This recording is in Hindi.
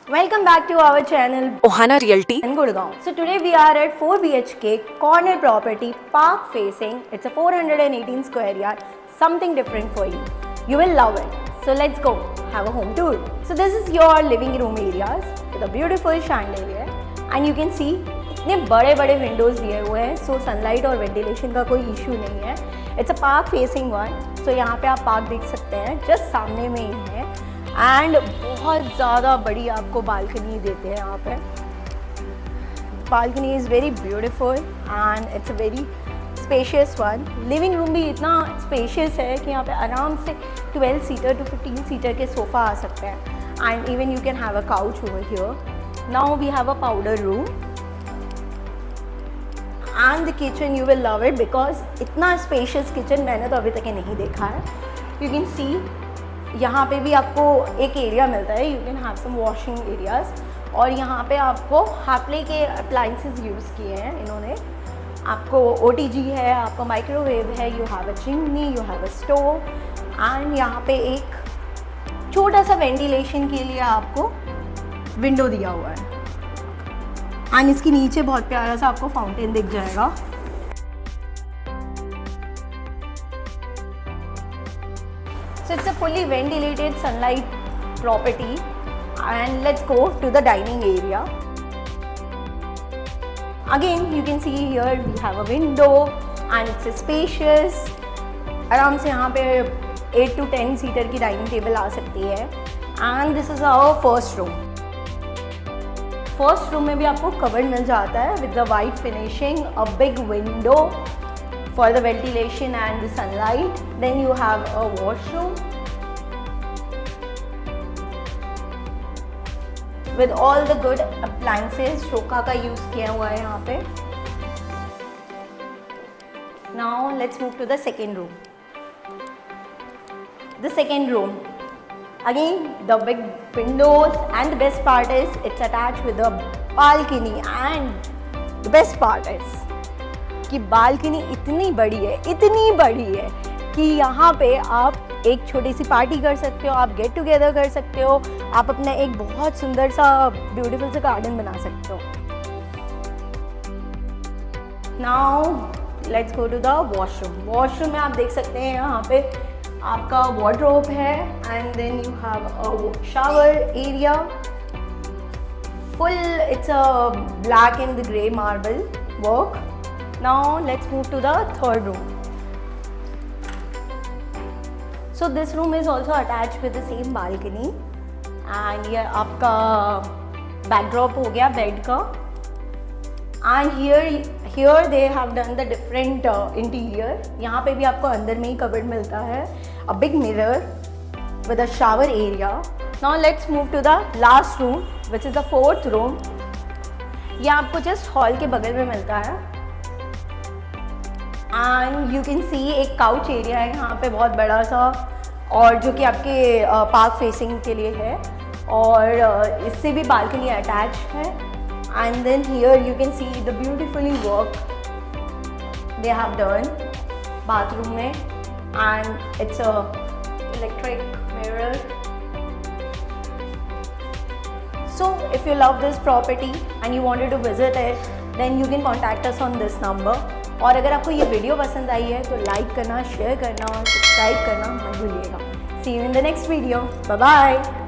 Welcome back to our channel Ohana Realty in Gurgaon. So today we are at 4 BHK corner property, park facing. It's a 418 square yard, something different for you. You will love it. So let's go have a home tour. So this is your living room areas with a beautiful chandelier and you can see इतने बड़े बड़े विंडोज़ दिए हुए हैं, सो सनलाइट और वेंटिलेशन का कोई इशू नहीं है. It's a park facing one, so यहाँ पे आप पार्क देख सकते हैं, जस्ट सामने में ही है. एंड बहुत ज़्यादा बड़ी आपको बालकनी देते हैं यहाँ पे. Balcony is very beautiful and it's a very spacious one. Living room भी इतना स्पेशियस है कि यहाँ पे आराम से 12 सीटर टू 15 सीटर के सोफ़ा आ सकते हैं. And even you can have a couch over here. Now we have a powder room and the kitchen. You will love it because इतना स्पेशियस किचन मैंने तो अभी तक नहीं देखा है. यू कैन सी यहाँ पे भी आपको एक एरिया मिलता है. You can have some washing areas. और यहाँ पे आपको हाफले के अप्लाइंसेस यूज़ किए हैं इन्होंने. आपको OTG है, आपको माइक्रोवेव है, you have a chimney, you have a stove and यहाँ पे एक छोटा सा वेंटिलेशन के लिए आपको विंडो दिया हुआ है. एंड इसके नीचे बहुत प्यारा सा आपको फाउंटेन दिख जाएगा. So it's a fully ventilated sunlight property and let's go to the dining area. Again you can see here we have a window and it's a spacious. आराम से यहाँ पे 8 to 10 सीटर की डाइनिंग टेबल आ सकती है. And this is our first room. First room में भी आपको कवर्ड मिल जाता है with the white finishing, a big window for the ventilation and the sunlight. Then you have a washroom with all the good appliances. शोका का यूज किया हुआ है यहाँ पे. Now let's move to the second room. The second room, again the big windows and the best part is it's attached with a balcony. And the best part is कि बालकनी इतनी बड़ी है कि यहाँ पे आप एक छोटी सी पार्टी कर सकते हो, आप गेट टुगेदर कर सकते हो, आप अपना एक बहुत सुंदर सा ब्यूटीफुल सा गार्डन बना सकते हो. Now let's go to the washroom. Washroom में आप देख सकते हैं यहाँ पे आपका वार्डरोब है and then you have a shower area. Full it's a black and grey marble work. Now let's move to the third room. So this room is also attached with the same balcony and ये आपका backdrop हो गया बेड का. And here they have done the different interior. यहाँ पे भी आपको अंदर में ही कबर्ड मिलता है. A big mirror with a shower area. Now let's move to the last room which is the fourth room. ये आपको just हॉल के बगल में मिलता है. एंड यू कैन सी एक काउच एरिया है यहाँ पे बहुत बड़ा सा, और जो कि आपके पार्क फेसिंग के लिए है. और इससे भी बालकनी अटैच है. And then here you can see the beautifully work they have done bathroom में. And it's a electric mirror. So if you love this property and you wanted to visit it, then you can contact us on this number. और अगर आपको ये वीडियो पसंद आई है तो लाइक करना, शेयर करना और सब्सक्राइब करना मत भूलिएगा. See you in the next video. Bye bye.